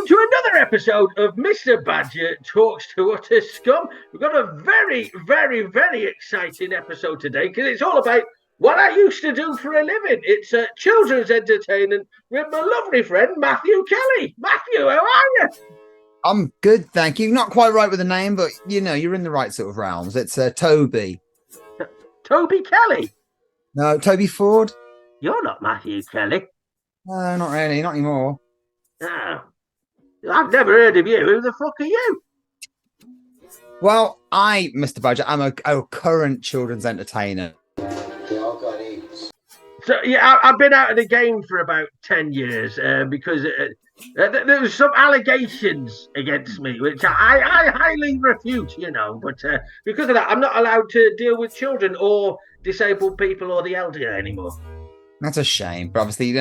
to another episode of Mr. Badger Talks to Utter Scum. We've got a very, very, very exciting episode today because it's all about what I used to do for a living. It's children's entertainment with my lovely friend Matthew Kelly. Matthew, how are you? I'm good, thank you. Not quite right with the name, but you're in the right sort of realms. It's Toby. Toby Kelly? No, Toby Ford. You're not Matthew Kelly. No, not really, not anymore. Oh, I've never heard of you. Who the fuck are you? Well, Mr. Badger, I'm a current children's entertainer. So, yeah, I've been out of the game for about 10 years because there was some allegations against me, which I highly refute, but because of that, I'm not allowed to deal with children or disabled people or the elderly anymore. That's a shame, but obviously,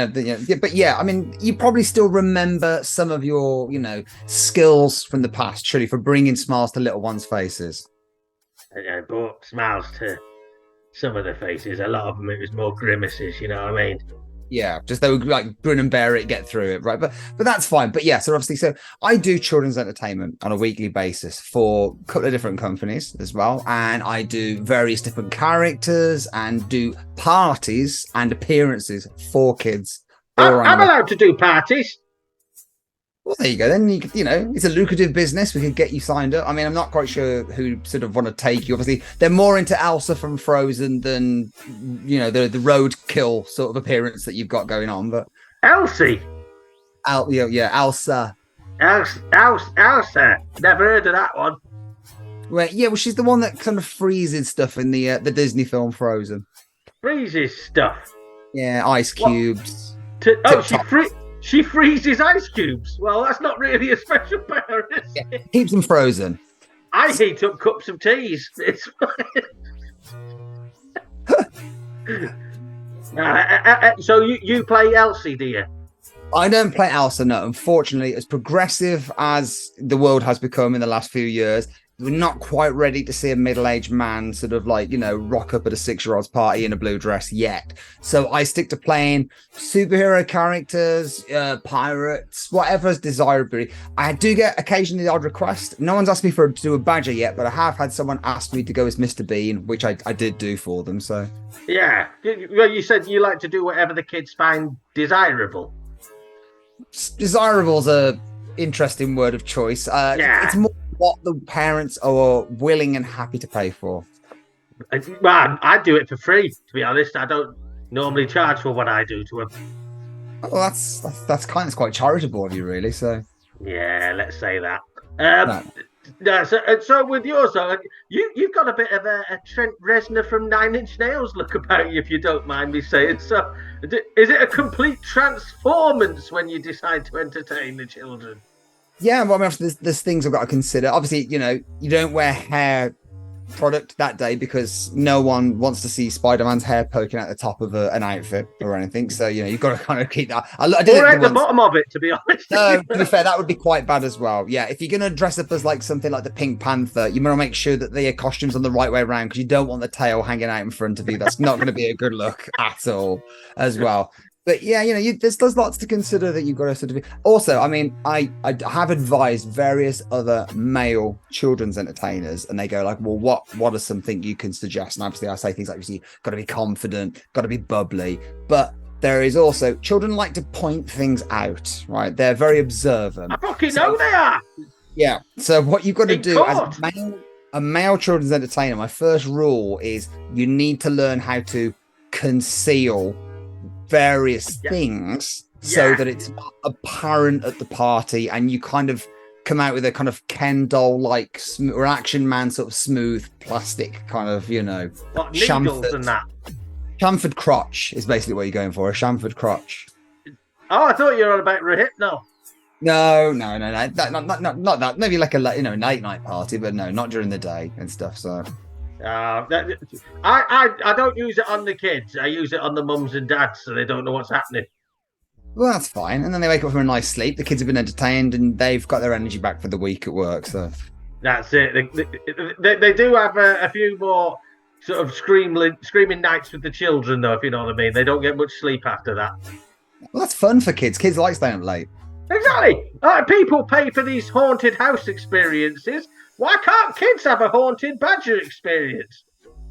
but yeah, I mean, you probably still remember some of your, skills from the past, truly, for bringing smiles to little ones' faces. I brought smiles to some of the faces. A lot of them, it was more grimaces, you know what I mean? Yeah, just they would like grin and bear it, get through it, right? But that's fine. But yeah, so obviously, so I do children's entertainment on a weekly basis for a couple of different companies as well, and I do various different characters and do parties and appearances for kids. I'm allowed to do parties. Well, there you go. Then it's a lucrative business. We could get you signed up. I mean, I'm not quite sure who sort of want to take you. Obviously, they're more into Elsa from Frozen than the roadkill sort of appearance that you've got going on. But Elsie, Elsa. Elsa. Never heard of that one. Well, she's the one that kind of freezes stuff in the Disney film Frozen. Freezes stuff. Yeah, ice cubes. She freezes ice cubes. Well, that's not really a special power, is it? Yeah, keeps them frozen. I heat up cups of teas. It's so you play Elsie, do you? I don't play Elsa, no. Unfortunately, as progressive as the world has become in the last few years, we're not quite ready to see a middle-aged man sort of rock up at a 6-year-old's party in a blue dress yet. So I stick to playing superhero characters, pirates, whatever's desirable. I do get occasionally the odd request. No one's asked me to do a badger yet, but I have had someone ask me to go as Mr. Bean, which I did do for them. So yeah, well, you said you like to do whatever the kids find desirable. Desirable is a interesting word of choice. It's more what the parents are willing and happy to pay for. Well, I do it for free, to be honest. I don't normally charge for what I do to them. Well, that's quite charitable of you, really. So yeah, let's say that. So with yours, you've got a bit of a Trent Reznor from Nine Inch Nails look about you, if you don't mind me saying. So, is it a complete transformance when you decide to entertain the children? Yeah, well, I mean, there's things I've got to consider. Obviously, you don't wear hair product that day because no one wants to see Spider-Man's hair poking out the top of an outfit or anything. So, you've got to kind of keep that. I did or at the bottom of it, to be honest. No, to be fair, that would be quite bad as well. Yeah, if you're going to dress up as something like the Pink Panther, you want to make sure that the costume's on the right way around because you don't want the tail hanging out in front of you. That's not going to be a good look at all as well. But yeah, there's lots to consider that you've got to sort of. Also, I mean, I have advised various other male children's entertainers, and they go well, what are something you can suggest? And obviously, I say things like, got to be confident, got to be bubbly, but there is also children like to point things out, right? They're very observant. I fucking know they are. Yeah. So what you've got to do as a male children's entertainer, my first rule is you need to learn how to conceal various things so that it's not apparent at the party, and you kind of come out with a kind of Ken doll like or Action Man sort of smooth plastic kind of what, needles and that. Chamfered crotch is basically what you're going for, a chamfered crotch. Oh, I thought you were on about Rohypnol. No, not that. Maybe like a night party, but no, not during the day and stuff. So I don't use it on the kids. I use it on the mums and dads, so they don't know what's happening. Well, that's fine. And then they wake up from a nice sleep. The kids have been entertained, and they've got their energy back for the week at work. So that's it. They do have a few more sort of screaming nights with the children, though, if you know what I mean. They don't get much sleep after that. Well, that's fun for kids. Kids like staying up late. Exactly. People pay for these haunted house experiences. Why can't kids have a haunted badger experience?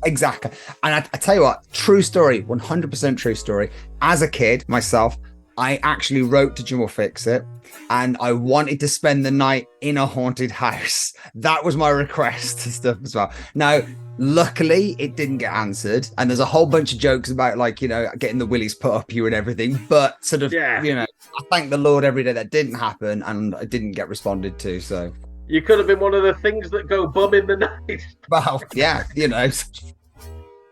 Exactly. And I tell you what, true story, 100% true story. As a kid, myself, I actually wrote to Jim will Fix It, and I wanted to spend the night in a haunted house. That was my request and stuff as well. Now, luckily, it didn't get answered. And there's a whole bunch of jokes about, like, you know, getting the willies put up you and everything. But sort of, you know, I thank the Lord every day that didn't happen and I didn't get responded to. So you could have been one of the things that go bum in the night. Well, yeah, you know.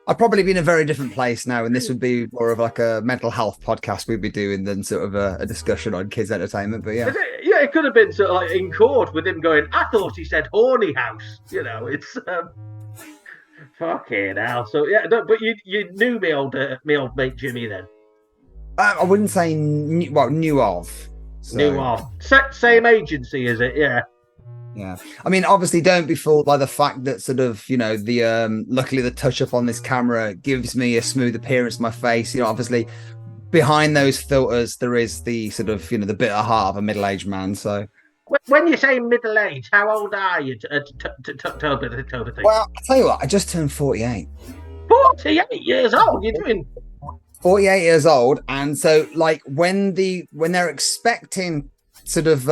I'd probably be in a very different place now, and this would be more of like a mental health podcast we'd be doing than sort of a discussion on kids' entertainment. But yeah, it could have been sort of like in court with him going, "I thought he said horny house." You know, it's fucking hell. So yeah, no, but you knew me old mate Jimmy then. I wouldn't say knew of. So. Knew of. Same agency, is it? Yeah. Yeah, I mean, obviously, don't be fooled by the fact that sort of, you know, the luckily the touch up on this camera gives me a smooth appearance to my face. You know, obviously, behind those filters, there is the sort of, you know, the bitter heart of a middle-aged man. So, when you say middle-aged, how old are you, Toby? Well, I tell you what, I just turned 48. 48 years old. You're doing 48 years old, and so like when they're expecting sort of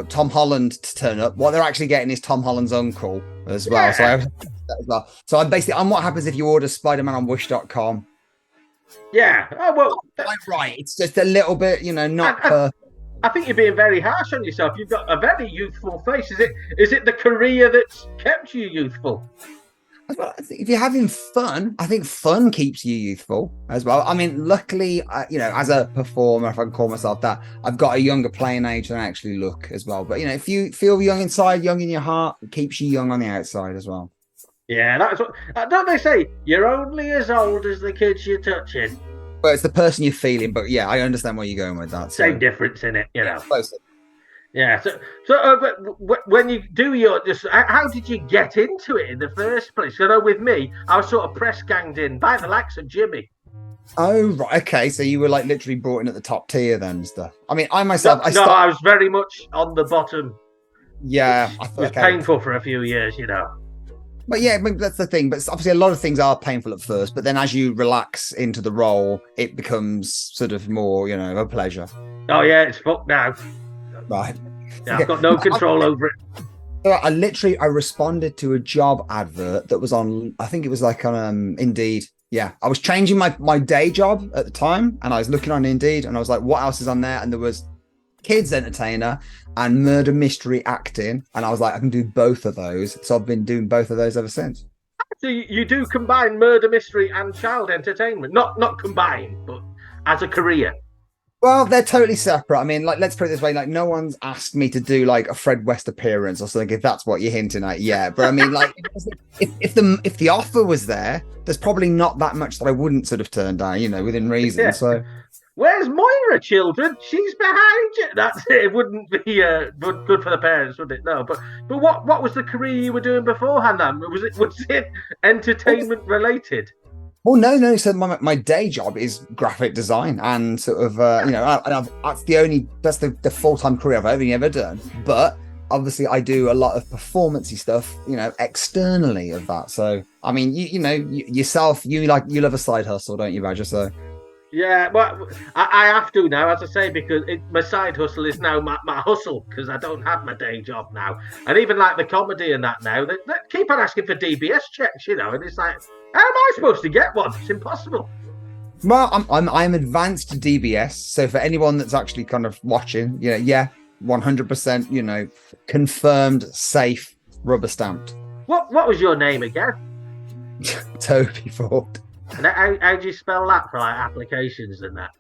Tom Holland to turn up, what they're actually getting is Tom Holland's uncle as well. Yeah. So I'm what happens if you order Spider-Man on Wish.com. Yeah. Oh well. Right. It's just a little bit, you know, not perfect. I think you're being very harsh on yourself. You've got a very youthful face. Is it the career that's kept you youthful? Well, if you're having fun, I think fun keeps you youthful as well. I mean, luckily, you know, as a performer, if I can call myself that, I've got a younger playing age than I actually look as well. But, you know, if you feel young inside, young in your heart, it keeps you young on the outside as well. Yeah, that's what, don't they say, you're only as old as the kids you're touching? Well, it's the person you're feeling, but yeah, I understand where you're going with that. Same difference in it, you know. Closely. Yeah, so when you do how did you get into it in the first place? I know with me, I was sort of press ganged in by the likes of Jimmy. Oh, right, okay, so you were like literally brought in at the top tier then and stuff. I mean, I myself... I was very much on the bottom. Yeah. It was painful for a few years, you know. But yeah, that's the thing. But obviously a lot of things are painful at first, but then as you relax into the role, it becomes sort of more, you know, a pleasure. Oh yeah, it's fucked now. Right. Yeah, I've got no control over it. So I responded to a job advert that was on, I think it was like on Indeed. Yeah, I was changing my day job at the time, and I was looking on Indeed, and I was like, what else is on there? And there was kids entertainer and murder mystery acting, and I was like, I can do both of those. So I've been doing both of those ever since. So you do combine murder mystery and child entertainment, not combined, but as a career. Well, they're totally separate. I mean, like, let's put it this way: like, no one's asked me to do like a Fred West appearance or something. If that's what you're hinting at, yeah. But I mean, like, if the offer was there, there's probably not that much that I wouldn't sort of turn down, you know, within reason. Yeah. So, where's Moira, children? She's behind you. That's it. It wouldn't be good for the parents, would it? No. But what was the career you were doing beforehand? Then was it entertainment related? Well, no. So my day job is graphic design, and sort of you know, that's the full-time career I've ever done. But obviously, I do a lot of performancey stuff, you know, externally of that. So I mean, you know, yourself, you love a side hustle, don't you, Badger? So yeah, well, I have to now, as I say, because my side hustle is now my hustle, because I don't have my day job now, and even like the comedy and that now, they keep on asking for DBS checks, you know, and it's like, how am I supposed to get one? It's impossible. Well, I'm advanced to DBS, so for anyone that's actually kind of watching, you know, yeah, 100%, you know, confirmed, safe, rubber stamped. What was your name again? Toby Ford. And how do you spell that for like applications and that?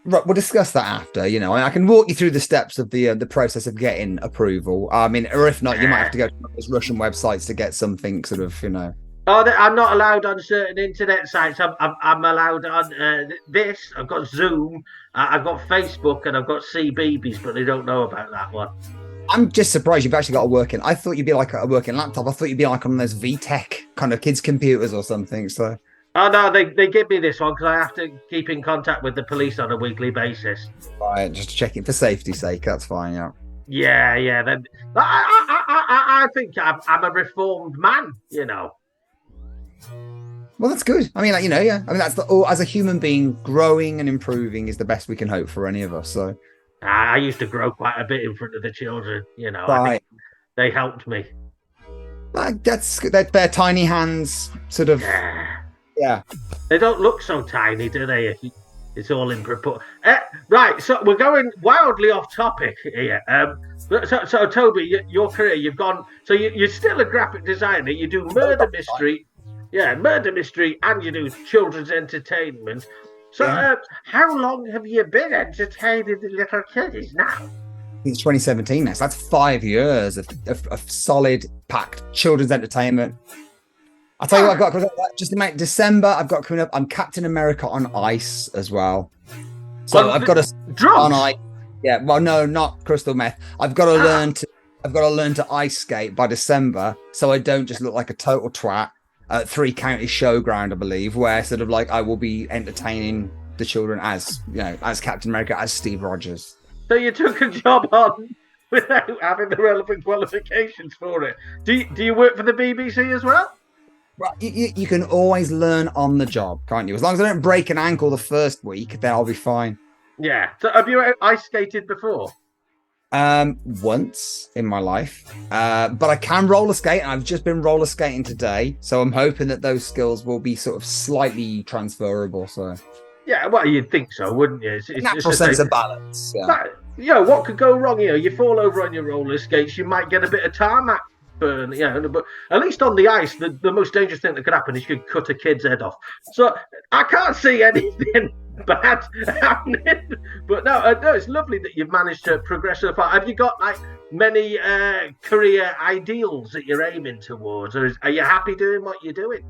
Right, we'll discuss that after. You know, I can walk you through the steps of the process of getting approval. I mean, or if not, you might have to go to those Russian websites to get something sort of, you know. Oh, I'm not allowed on certain internet sites. I'm allowed on this. I've got Zoom, I've got Facebook, and I've got CBeebies, but they don't know about that one. I'm just surprised you've actually got a working. I thought you'd be like a working laptop. I thought you'd be like on those VTech kind of kids' computers or something. So. Oh no, they give me this one because I have to keep in contact with the police on a weekly basis. Right, just checking for safety's sake. That's fine. Yeah. Yeah, yeah. Then I think I'm a reformed man. Well, that's good. I mean, like, yeah. I mean, as a human being, growing and improving is the best we can hope for any of us. So, I used to grow quite a bit in front of the children. I think right. they helped me. Like that's their tiny hands, sort of. Yeah. Yeah. They don't look so tiny, do they? It's all in proportion. Right, so we're going wildly off topic here. So Toby, your career, you've gone. So you're still a graphic designer. You do murder mystery, murder mystery, and you do children's entertainment. So, how long have you been entertaining the little kiddies now? It's 2017 now, so that's 5 years of solid, packed children's entertainment. I'll tell you what I've got coming up. Just in December, I've got coming up. I'm Captain America on ice as well. So I've got to drugs on ice. Yeah, well, no, not crystal meth. I've got to learn to ice skate by December, so I don't just look like a total twat at 3 County Showground, I believe, where sort of like I will be entertaining the children as as Captain America, as Steve Rogers. So you took a job on without having the relevant qualifications for it. Do you work for the BBC as well? Well, you can always learn on the job, can't you? As long as I don't break an ankle the first week, then I'll be fine. Yeah. So have you ice skated before? Once in my life, but I can roller skate, and I've just been roller skating today, so I'm hoping that those skills will be sort of slightly transferable. So yeah, well, you'd think so, wouldn't you? It's natural sense of balance. Yeah. What could go wrong? You fall over on your roller skates, you might get a bit of tarmac burn. But at least on the ice, the most dangerous thing that could happen is you could cut a kid's head off. So I can't see anything bad happening. But no, it's lovely that you've managed to progress so far. Have you got like many career ideals that you're aiming towards, or are you happy doing what you're doing?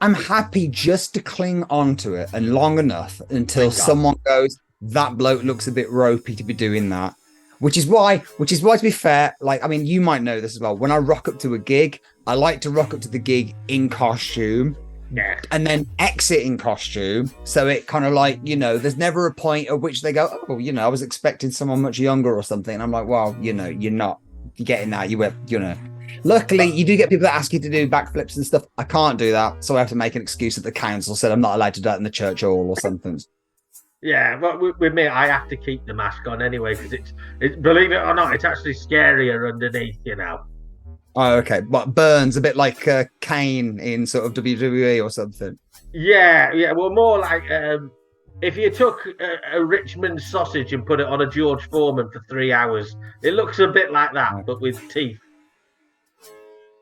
I'm happy just to cling on to it and long enough until someone goes, that bloke looks a bit ropey to be doing that. Which is why, to be fair, like, I mean, you might know this as well. When I rock up to a gig, I like to rock up to the gig in costume. Yeah. And then exit in costume. So it kind of like, there's never a point at which they go, oh, I was expecting someone much younger or something. And I'm like, well, you're not. You're getting that. Luckily, you do get people that ask you to do backflips and stuff. I can't do that. So I have to make an excuse that the council said I'm not allowed to do that in the church hall or something. Yeah, but with me, I have to keep the mask on anyway because it's believe it or not, it's actually scarier underneath. Oh, okay. But burns a bit like Kane in sort of WWE or something. Yeah. Well, more like if you took a Richmond sausage and put it on a George Foreman for 3 hours, it looks a bit like that, but with teeth.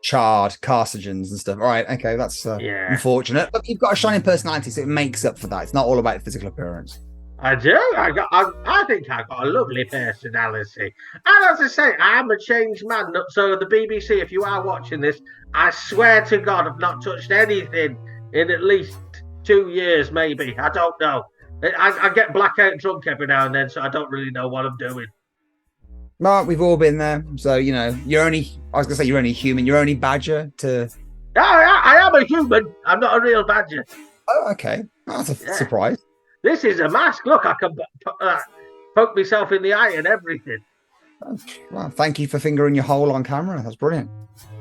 Charred carcinogens and stuff. All right, okay, that's unfortunate. But you've got a shining personality, so it makes up for that. It's not all about physical appearance. I do. I think I've got a lovely personality. And as I say, I'm a changed man. So the BBC, if you are watching this, I swear to God, I've not touched anything in at least 2 years, maybe. I don't know. I get blackout drunk every now and then, so I don't really know what I'm doing. Mark, we've all been there. So, you're only human. You're only badger to... I am a human. I'm not a real badger. Oh, okay. That's a surprise. This is a mask. Look, I can poke myself in the eye and everything. Oh, well, thank you for fingering your hole on camera. That's brilliant.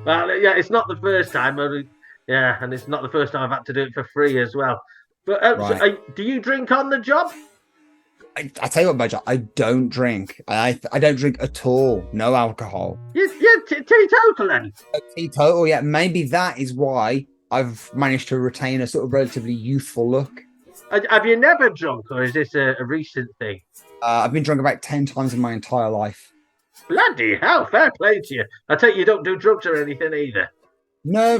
Well, yeah, it's not the first time. And it's not the first time I've had to do it for free as well. But right. So, do you drink on the job? I tell you what, Badger, I don't drink. I don't drink at all. No alcohol. You're teetotaling. Teetotal, yeah. Maybe that is why I've managed to retain a sort of relatively youthful look. Have you never drunk, or is this a recent thing? I've been drunk about 10 times in my entire life. Bloody hell, fair play to you. I take it you don't do drugs or anything either. No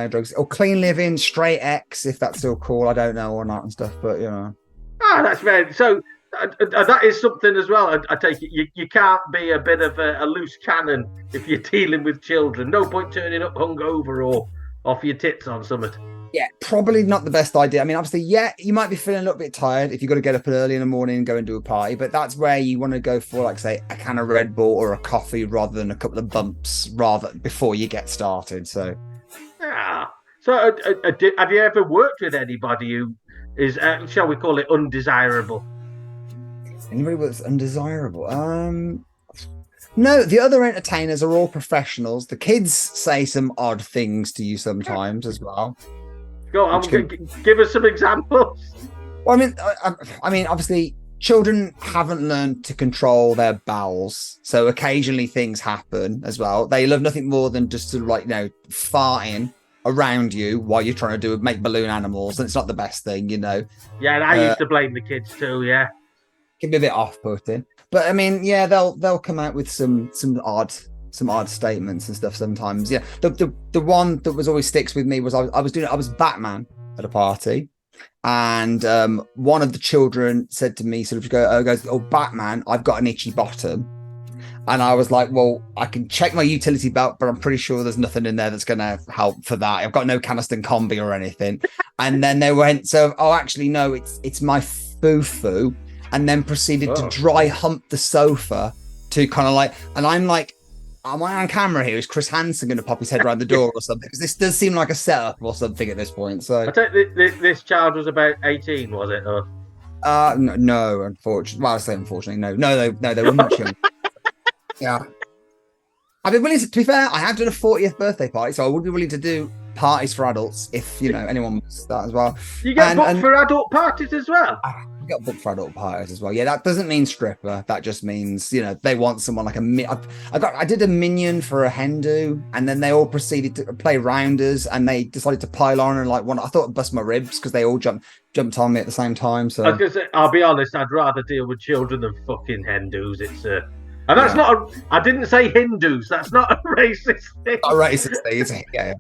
drugs. Or clean living, straight X, if that's still cool. I don't know or not and stuff, but that's very... So that is something as well. I take it you can't be a bit of a loose cannon if you're dealing with children. No point turning up hungover or off your tits on something. Yeah, probably not the best idea. I mean, obviously, you might be feeling a little bit tired if you've got to get up early in the morning and go and do a party, but that's where you want to go for, like, say, a can of Red Bull or a coffee rather than a couple of bumps before you get started. So, So, have you ever worked with anybody who is, shall we call it, undesirable? Anybody that's undesirable? No, the other entertainers are all professionals. The kids say some odd things to you sometimes as well. Go on, give us some examples. Well, I mean, obviously, children haven't learned to control their bowels, so occasionally things happen as well. They love nothing more than just to farting around you while you're trying to make balloon animals, and it's not the best thing, Yeah, and I used to blame the kids too. Yeah, can be a bit off-putting, but I mean, yeah, they'll come out with some odd statements and stuff sometimes. Yeah, the one that was always sticks with me was I was Batman at a party, and one of the children said to me, sort of goes, "Oh, Batman, I've got an itchy bottom." And I was like, well, I can check my utility belt, but I'm pretty sure there's nothing in there that's going to help for that. I've got no Caniston combi or anything. And then they went, actually, no, it's my foo-foo. And then proceeded to dry hump the sofa to kind of and I'm like, am I on camera here? Is Chris Hansen going to pop his head around the door or something? Because this does seem like a setup or something at this point. So I take this child was about 18, was it? Or? No, unfortunately. Well, I say unfortunately, no, they were much younger. Yeah, I've been willing to be fair, I have done a 40th birthday party, so I would be willing to do parties for adults if anyone wants that as well. You get booked for adult parties as well? I got booked for adult parties as well. Yeah, that doesn't mean stripper. That just means they want someone like I did a minion for a hen do, and then they all proceeded to play rounders, and they decided to pile on and I thought I'd bust my ribs because they all jumped on me at the same time. So I was gonna say, I'll be honest, I'd rather deal with children than fucking hen dos. It's and that's not I didn't say Hindus. That's not a racist thing. Not a racist thing, is it? Yeah.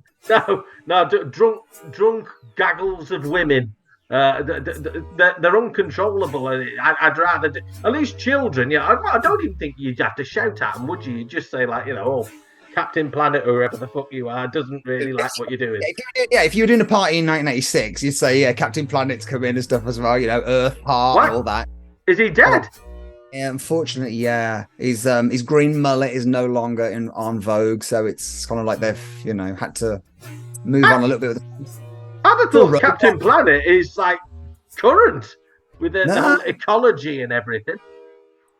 No, drunk gaggles of women. They're uncontrollable. I'd rather at least children. Yeah, I don't even think you'd have to shout at them, would you? You'd just say oh, Captain Planet or whoever the fuck you are doesn't really like what you're doing. Yeah, if you were doing a party in 1986, you'd say, yeah, Captain Planet's come in and stuff as well. Earth, Heart, all that. Is he dead? Yeah, unfortunately, yeah. His green mullet is no longer on vogue, so it's kind of like they've, had to move on a little bit. I thought Captain Planet is current with the whole ecology and everything.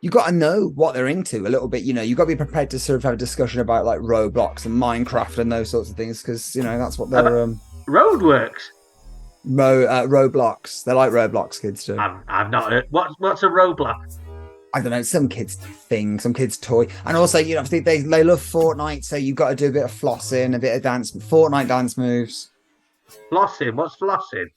You got to know what they're into a little bit. You got to be prepared to sort of have a discussion about Roblox and Minecraft and those sorts of things because that's what they're. Roadworks. Roblox. They like Roblox, kids too. I've not heard. What's a Roblox? I don't know, some kid's thing, some kid's toy. And also, obviously they love Fortnite, so you've got to do a bit of flossing, a bit of dance, Fortnite dance moves. Flossing? What's flossing?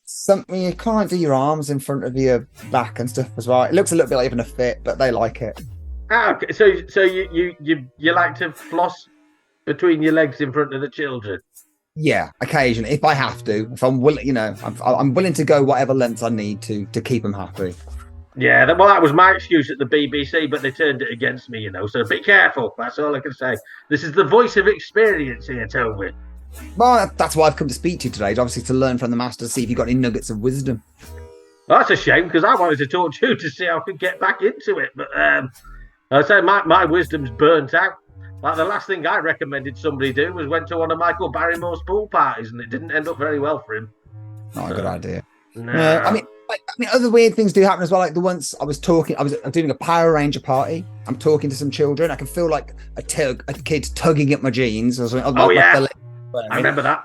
Something you can't do your arms in front of your back and stuff as well. It looks a little bit like even a fit, but they like it. Okay. So you like to floss between your legs in front of the children? Yeah, occasionally, if I have to. If I'm willing, I'm willing to go whatever lengths I need to keep them happy. Yeah, well, that was my excuse at the BBC, but they turned it against me, so be careful. That's all I can say. This is the voice of experience here, Toby. Well, that's why I've come to speak to you today, obviously to learn from the master, to see if you've got any nuggets of wisdom. Well, that's a shame, because I wanted to talk to you to see how I could get back into it, but I say my wisdom's burnt out. Like the last thing I recommended somebody do was went to one of Michael Barrymore's pool parties, and it didn't end up very well for him. Not a good idea. No. I mean, other weird things do happen as well. Like the once I was doing a Power Ranger party. I'm talking to some children. I can feel like a kid tugging at my jeans or something. I remember that.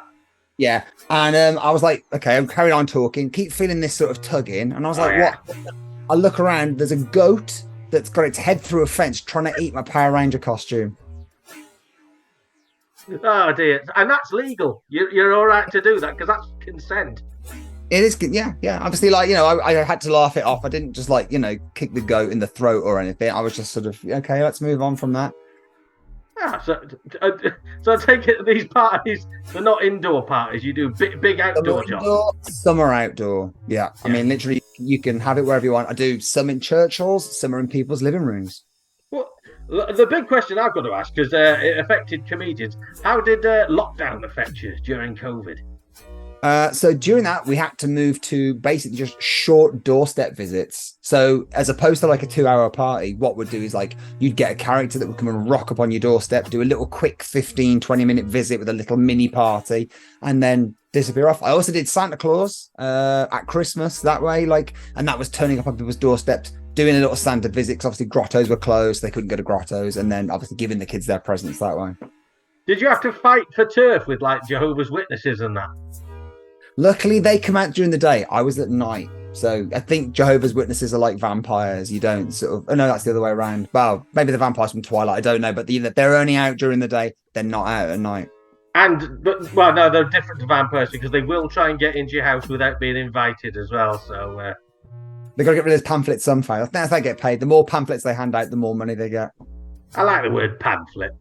Yeah, and I was like, okay, I'm carrying on talking. Keep feeling this sort of tugging, and I was like, what? I look around. There's a goat that's got its head through a fence trying to eat my Power Ranger costume. Oh dear, and that's legal. You're all right to do that because that's consent. It is, yeah. Obviously, I had to laugh it off. I didn't just kick the goat in the throat or anything. I was just sort of, okay, let's move on from that. Yeah, so I take it these parties, they're not indoor parties. You do big outdoor jobs. Some are outdoor. Yeah. I mean, literally, you can have it wherever you want. I do some in church halls, some are in people's living rooms. Well, the big question I've got to ask, because it affected comedians, how did lockdown affect you during COVID? So during that, we had to move to basically just short doorstep visits. So as opposed to like a 2 hour party, what we'd do is like you'd get a character that would come and rock up on your doorstep, do a little quick 15-20 minute visit with a little mini party, and then disappear off. I also did Santa Claus at Christmas that way, and that was turning up on people's doorsteps, doing a little Santa visit, because obviously grottos were closed, they couldn't go to grottos, and then obviously giving the kids their presents that way. Did you have to fight for turf with like Jehovah's Witnesses and that? Luckily, they come out during the day. I was at night. So I think Jehovah's Witnesses are like vampires. You don't sort of... Oh, no, that's the other way around. Well, maybe the vampires from Twilight. I don't know. But they're only out during the day. They're not out at night. Well, no, they're different to vampires because they will try and get into your house without being invited as well. So they've got to get rid of those pamphlets somehow. I think that's how they get paid. The more pamphlets they hand out, the more money they get. I like the word pamphlet.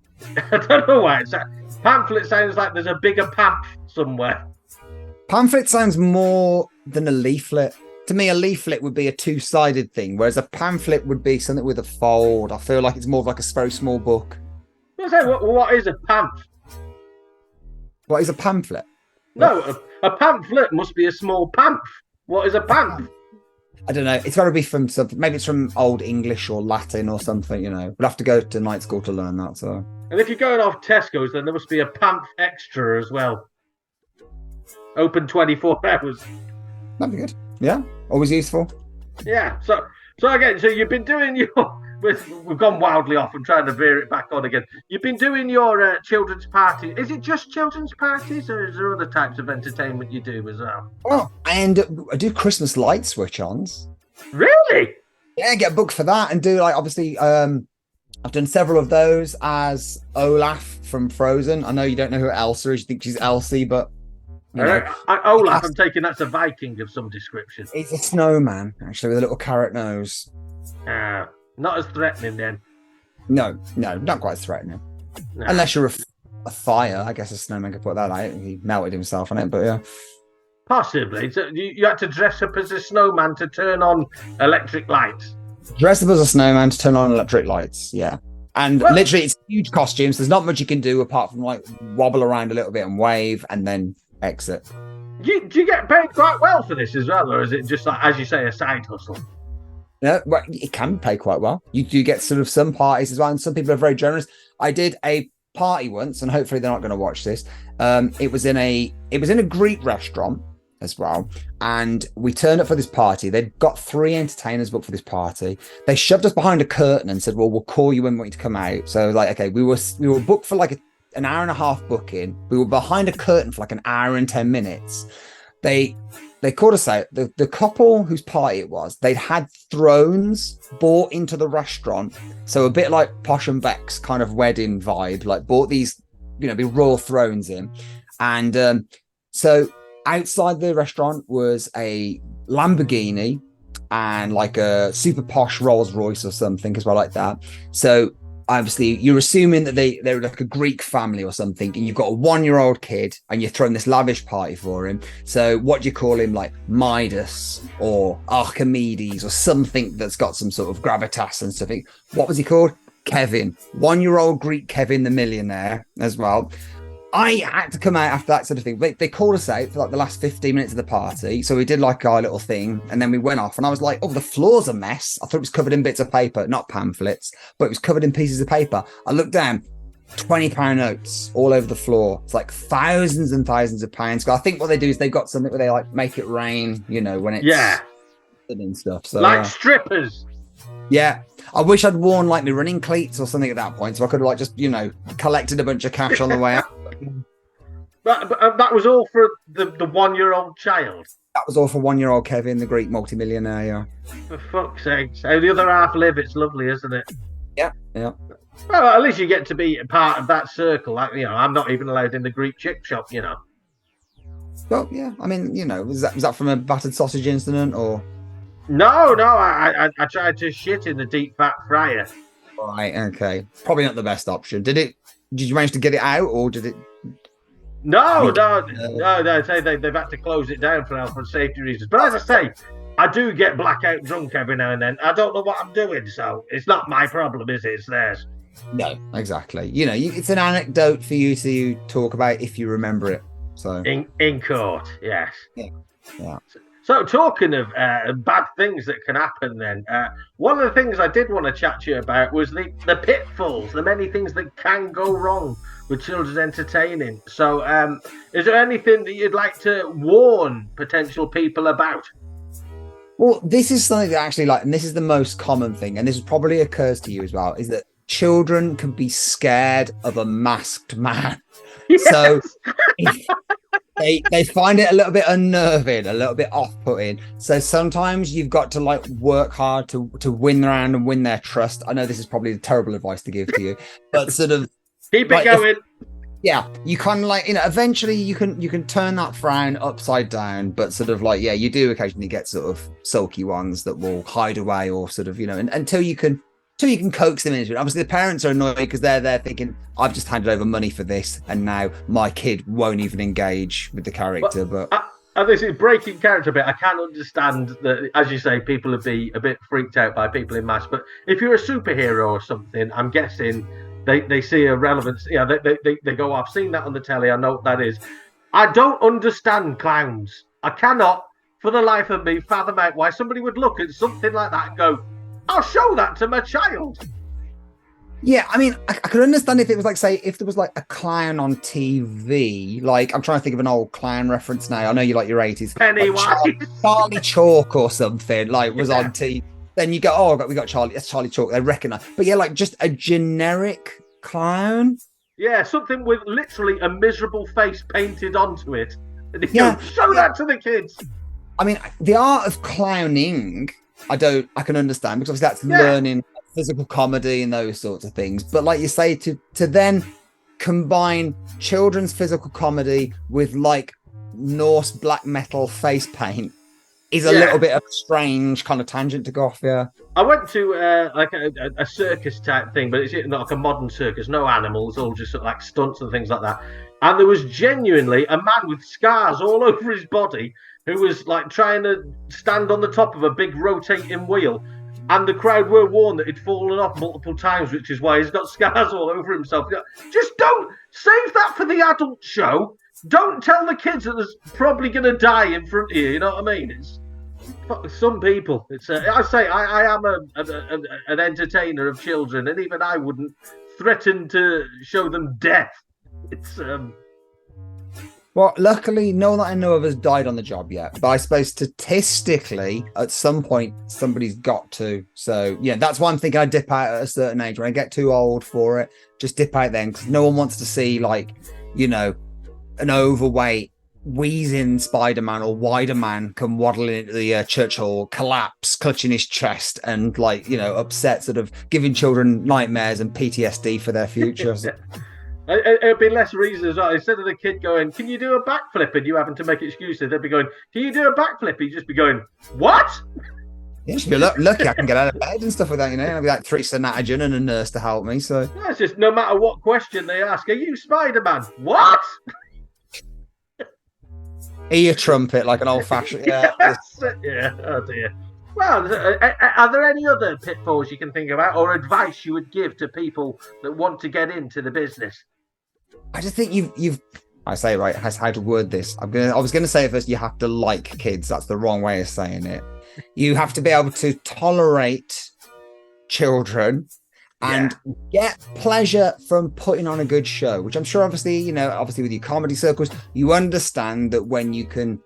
I don't know why. Pamphlet sounds like there's a bigger pamp somewhere. Pamphlet sounds more than a leaflet. To me, a leaflet would be a two-sided thing, whereas a pamphlet would be something with a fold. I feel like it's more of like a very small book. What is a pamphlet? What is a pamphlet? No, a pamphlet must be a small pamph. What is a pamph? I don't know. It's got to be from something. Maybe it's from Old English or Latin or something, We'll have to go to night school to learn that. So. And if you're going off Tesco's, then there must be a pamph extra as well. Open 24 hours. That'd be good. Yeah, always useful. Yeah. So again, you've been doing your... We've gone wildly off and trying to veer it back on again. You've been doing your children's party. Is it just children's parties, or is there other types of entertainment you do as well? Oh, and I do Christmas light switch-ons. Really? Yeah, get booked for that and do obviously. I've done several of those as Olaf from Frozen. I know you don't know who Elsa is. You think she's Elsie, but Olaf, I'm taking that's a Viking of some description. He's a snowman, actually, with a little carrot nose. Not as threatening then. No, not quite as threatening. No. Unless you're a fire, I guess a snowman could put that out. He melted himself on it, but yeah. Possibly. So you had to dress up as a snowman to turn on electric lights. Dress up as a snowman to turn on electric lights, yeah. And literally, it's huge costumes. There's not much you can do apart from wobble around a little bit and wave and then exit. Do you get paid quite well for this as well, or is it just like, as you say, a side hustle? No, well, it can pay quite well. You do get sort of some parties as well, and some people are very generous. I did a party once, and hopefully they're not going to watch this. It was in a Greek restaurant as well, and we turned up for this party. They'd got 3 entertainers booked for this party. They shoved us behind a curtain and said, "Well, we'll call you when we want you to come out." So okay, we were booked for an hour and a half booking. We were behind a curtain for an hour and 10 minutes. They called us out. The couple whose party it was, they'd had thrones brought into the restaurant. So a bit like Posh and Beck's kind of wedding vibe, bought these, big royal thrones in. And so outside the restaurant was a Lamborghini and a super posh Rolls Royce or something as well, like that. So obviously you're assuming that they're like a Greek family or something, and you've got a 1-year-old kid and you're throwing this lavish party for him. So what do you call him, Midas or Archimedes or something that's got some sort of gravitas and stuff? What was he called? Kevin. 1-year-old Greek Kevin the millionaire as well. I had to come out after that sort of thing. They called us out for the last 15 minutes of the party. So we did our little thing, and then we went off, and I was like, oh, the floor's a mess. I thought it was covered in bits of paper, not pamphlets, but it was covered in pieces of paper. I looked down, £20 notes all over the floor. It's thousands and thousands of pounds. I think what they do is they've got something where they make it rain, when it's and stuff. So strippers. Yeah. I wish I'd worn my running cleats or something at that point, so I could have just collected a bunch of cash on the way out. But that was all for the 1-year-old child. That was all for 1-year-old Kevin, the Greek multimillionaire. Yeah. For fuck's sake! How the other half live? It's lovely, isn't it? Yeah. Well, at least you get to be a part of that circle. I'm not even allowed in the Greek chip shop. Well, yeah. I mean, was that from a battered sausage incident or? No. I tried to shit in the deep fat fryer. Right. Okay. Probably not the best option. Did you manage to get it out, or did it? No. They say they've had to close it down for health and safety reasons. But as I say, I do get blackout drunk every now and then. I don't know what I'm doing, so it's not my problem, is it? It's theirs. No, exactly. It's an anecdote for you to talk about if you remember it. So in court, yes. Yeah. So, talking of bad things that can happen, then, one of the things I did want to chat to you about was the pitfalls, the many things that can go wrong with children's entertaining. So, is there anything that you'd like to warn potential people about? Well, this is something that actually, like, and this is the most common thing, and this probably occurs to you as well, is that children can be scared of a masked man. Yes. So they find it a little bit unnerving, a little bit off-putting. So sometimes you've got to like work hard to win around and win their trust. I know this is probably terrible advice to give to you, but sort of keep it going. Yeah, you kind of like, eventually you can turn that frown upside down, but sort of like, yeah, you do occasionally get sort of sulky ones that will hide away or sort of, until you can coax them into it. Obviously, the parents are annoyed because they're there thinking, I've just handed over money for this, and now my kid won't even engage with the character. But this is breaking character a bit. I can understand that, as you say, people would be a bit freaked out by people in masks. But if you're a superhero or something, I'm guessing they see a relevance. Yeah, they go, I've seen that on the telly. I know what that is. I don't understand clowns. I cannot, for the life of me, fathom out why somebody would look at something like that and go, I'll show that to my child. Yeah, I mean, I could understand if it was like, say, if there was like a clown on TV. Like, I'm trying to think of an old clown reference now. I know you like your 80s. Pennywise. Like Charlie Chalk or something, like, was on TV. Then you go, oh, we got Charlie. That's Charlie Chalk. They recognize. But yeah, like just a generic clown. Yeah, something with literally a miserable face painted onto it. And you go, show that to the kids. I mean, the art of clowning, I can understand, because obviously that's learning physical comedy and those sorts of things. But like you say, to then combine children's physical comedy with like Norse black metal face paint is a little bit of a strange kind of tangent to go off. Yeah, I went to like a circus type thing, but it's not like a modern circus, no animals, all just sort of like stunts and things like that. And there was genuinely a man with scars all over his body who was like trying to stand on the top of a big rotating wheel. And the crowd were warned that he'd fallen off multiple times, which is why he's got scars all over himself. Just don't save that for the adult show. Don't tell the kids that there's probably going to die in front of you. You know what I mean? It's some people. It's I say I am an entertainer of children, and even I wouldn't threaten to show them death. It's Well, luckily, no one that I know of has died on the job yet. But I suppose statistically, at some point, somebody's got to. So, yeah, that's why I'm thinking I dip out at a certain age. When I get too old for it, just dip out then. Because no one wants to see, like, an overweight, wheezing Spider-Man or Wider-Man come waddling into the church hall, collapse, clutching his chest, and, like, upset, sort of giving children nightmares and PTSD for their future. It'd be less reason as well. Instead of the kid going, can you do a backflip? And you having to make excuses, they'd be going, can you do a backflip? He'd just be going, what? Yeah, should be lucky I can get out of bed and stuff like that, I'll be like 3 Sanatogen and a nurse to help me. So yeah, it's just no matter what question they ask, are you Spider-Man? What? Ear trumpet like an old-fashioned. Yeah. Yeah, oh dear. Well, are there any other pitfalls you can think about or advice you would give to people that want to get into the business? I just think you've I say right, how to word this. I was gonna say at first, you have to like kids. That's the wrong way of saying it. You have to be able to tolerate children and get pleasure from putting on a good show, which I'm sure obviously with your comedy circles, you understand that when you can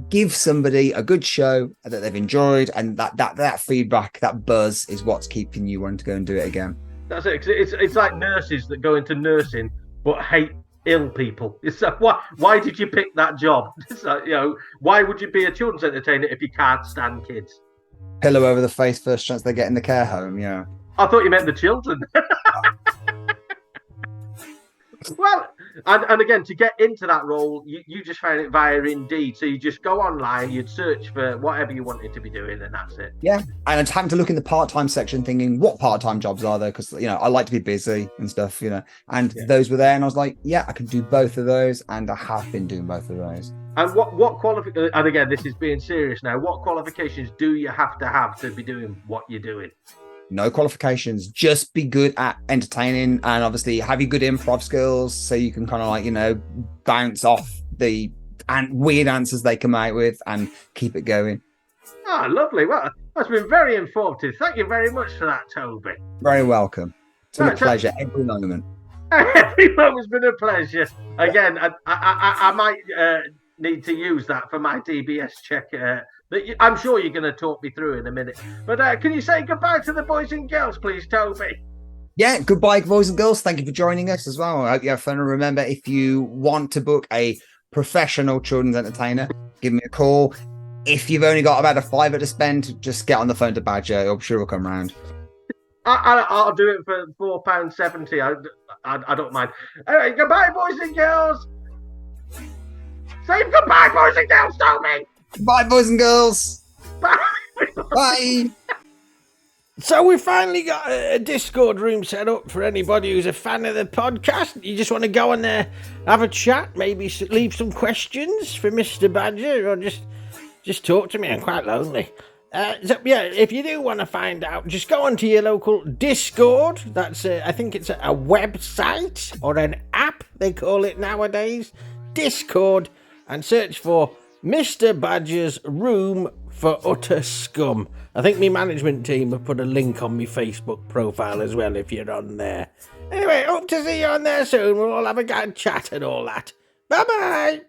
give somebody a good show that they've enjoyed, and that feedback, that buzz is what's keeping you wanting to go and do it again. That's it. It's like nurses that go into nursing but hate ill people. It's like, why did you pick that job? It's like, why would you be a children's entertainer if you can't stand kids? Pillow over the face first chance they get in the care home. Yeah, I thought you meant the children. Well, and again, to get into that role, you just found it via Indeed. So you just go online, you'd search for whatever you wanted to be doing, and that's it. Yeah, and I just happened to look in the part-time section thinking, what part-time jobs are there? Because, I like to be busy and stuff, and those were there. And I was like, yeah, I can do both of those. And I have been doing both of those. And what qualifications, and again, this is being serious now, what qualifications do you have to be doing what you're doing? No qualifications, just be good at entertaining, and obviously have your good improv skills so you can kind of like, bounce off the weird answers they come out with and keep it going. Ah, lovely. Well, that's been very informative. Thank you very much for that, Toby. Very welcome. It's been a Right, pleasure every moment. Every moment's been a pleasure. Again, I might need to use that for my DBS check. I'm sure you're going to talk me through in a minute. But can you say goodbye to the boys and girls, please, Toby? Yeah, goodbye, boys and girls. Thank you for joining us as well. I hope you have fun. And remember, if you want to book a professional children's entertainer, give me a call. If you've only got about a £5 to spend, just get on the phone to Badger. I'm sure he'll come round. I'll do it for £4.70. I don't mind. Anyway, goodbye, boys and girls. Say goodbye, boys and girls, Toby. Bye, boys and girls. Bye. Bye. So we finally got a Discord room set up for anybody who's a fan of the podcast. You just want to go on there, have a chat, maybe leave some questions for Mr. Badger, or just talk to me. I'm quite lonely. So yeah, if you do want to find out, just go onto your local Discord. That's I think it's a website or an app they call it nowadays. Discord, and search for Mr. Badger's Room for Utter Scum. I think my management team have put a link on my Facebook profile as well if you're on there. Anyway, hope to see you on there soon. We'll all have a good chat and all that. Bye-bye.